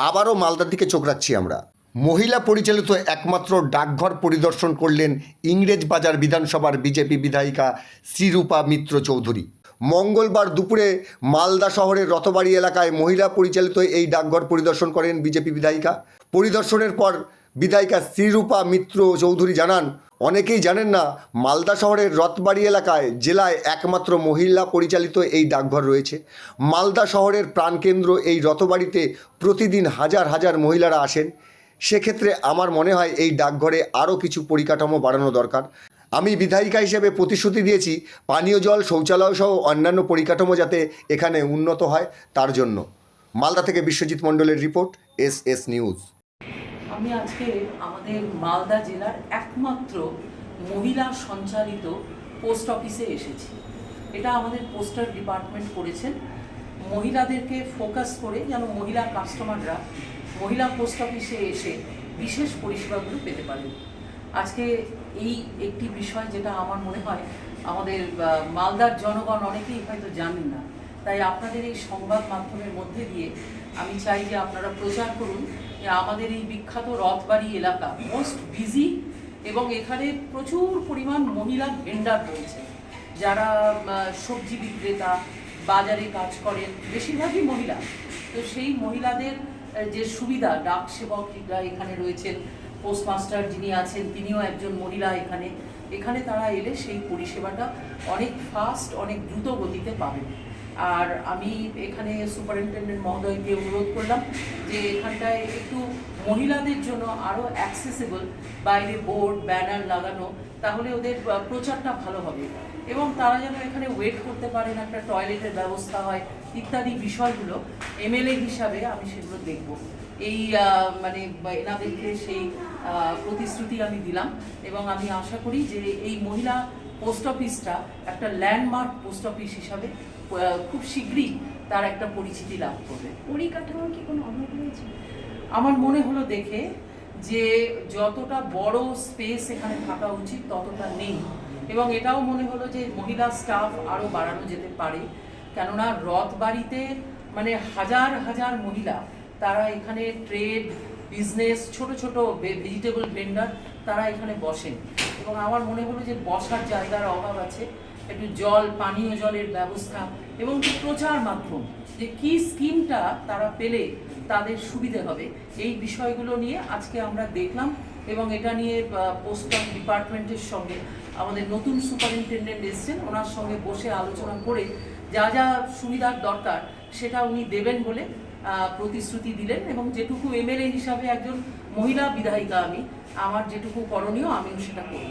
আবারও মালদার দিকে চোখ রাখছি আমরা। মহিলা পরিচালিত একমাত্র ডাকঘর পরিদর্শন করলেন ইংরেজবাজার বিধানসভার বিজেপি বিধায়িকা শ্রীরূপা মিত্র চৌধুরী। মঙ্গলবার দুপুরে মালদা শহরের রথবাড়ি এলাকায় মহিলা পরিচালিত এই ডাকঘর পরিদর্শন করেন বিজেপি বিধায়িকা। পরিদর্শনের পর বিধায়িকা শ্রীরূপা মিত্র চৌধুরী জানান, অনেকেই জানেন না মালদা শহরের রথবাড়ি এলাকায় জেলায় একমাত্র মহিলা পরিচালিত এই ডাকঘর রয়েছে। মালদা শহরের প্রাণকেন্দ্র এই রথবাড়িতে প্রতিদিন হাজার হাজার মহিলারা আসেন। সেক্ষেত্রে আমার মনে হয় এই ডাকঘরে আরও কিছু পরিকাঠামো বাড়ানো দরকার। আমি বিধায়িকা হিসেবে প্রতিশ্রুতি দিয়েছি পানীয় জল, শৌচালয় সহ অন্যান্য পরিকাঠামো যাতে এখানে উন্নত হয় তার জন্য। মালদা থেকে বিশ্বজিৎ মণ্ডলের রিপোর্ট, এস নিউজ। আমি আজকে আমাদের মালদা জেলার একমাত্র মহিলা সঞ্চালিত পোস্ট অফিসে এসেছি। এটা আমাদের পোস্টাল ডিপার্টমেন্ট করেছেন, মহিলাদেরকে ফোকাস করে যেন মহিলা কাস্টমাররা মহিলা পোস্ট অফিসে এসে বিশেষ পরিষেবাগুলো পেতে পারে। আজকে এই একটি বিষয় যেটা আমার মনে হয় আমাদের মালদার জনগণ অনেকেই হয়তো জানেন না, তাই আপনাদের এই সংবাদ মাধ্যমের মধ্যে দিয়ে আমি চাই যে আপনারা প্রচার করুন যে আমাদের এই বিখ্যাত রথবাড়ি এলাকা মোস্ট বিজি এবং এখানে প্রচুর পরিমাণ মহিলা ভেন্ডার রয়েছে, যারা সবজি বিক্রেতা, বাজারে কাজ করেন, বেশিরভাগই মহিলা। তো সেই মহিলাদের যে সুবিধা, ডাক সেবকরা এখানে রয়েছেন, পোস্টমাস্টার যিনি আছেন তিনিও একজন মহিলা। এখানে তারা এলে সেই পরিষেবাটা অনেক ফাস্ট, অনেক দ্রুত গতিতে পাবেন। আর আমি এখানে সুপারিনটেনডেন্ট মহোদয়কে অনুরোধ করলাম যে এখানটায় একটু মহিলাদের জন্য আরও অ্যাক্সেসেবল বাইরে বোর্ড ব্যানার লাগানো, তাহলে ওদের প্রচারটা ভালো হবে এবং তারা যেন এখানে ওয়েট করতে পারেন, একটা টয়লেটের ব্যবস্থা হয় ইত্যাদি বিষয়গুলো এমএলএ হিসাবে আমি সেগুলো দেখব। এই মানে এনাদেরকে সেই প্রতিশ্রুতি আমি দিলাম এবং আমি আশা করি যে এই মহিলা পোস্ট অফিসটা একটা ল্যান্ডমার্ক পোস্ট অফিস হিসাবে খুব শীঘ্রই তার একটা পরিচিতি লাভ করবে। পরিকাঠামোর কি কোনো অভাব রয়েছে? আমার মনে হলো দেখে যে যতটা বড় স্পেস এখানে থাকা উচিত ততটা নেই এবং এটাও মনে হলো যে মহিলা স্টাফ আরও বাড়ানো যেতে পারে, কেননা রথবাড়িতে মানে হাজার হাজার মহিলা, তারা এখানে ট্রেড বিজনেস, ছোট ছোট ভেজিটেবল ভেন্ডার তারা এখানে বসেন এবং আমার মনে হলো যে বসার জায়গার অভাব আছে। একটু জল, পানীয় জলের ব্যবস্থা এবং প্রচার মাধ্যম যে কী স্কিমটা তারা পেলে তাদের সুবিধে হবে, এই বিষয়গুলো নিয়ে আজকে আমরা দেখলাম এবং এটা নিয়ে পোস্টাল ডিপার্টমেন্টের সঙ্গে আমাদের নতুন সুপারিনটেনডেন্ট এসছেন, ওনার সঙ্গে বসে আলোচনা করে যা যা সুবিধার দরকার সেটা উনি দেবেন বলে প্রতিশ্রুতি দিলেন এবং যেটুকু এমএলএ হিসাবে একজন মহিলা বিধায়িকা আমি, আমার যেটুকু করণীয় আমিও সেটা করব।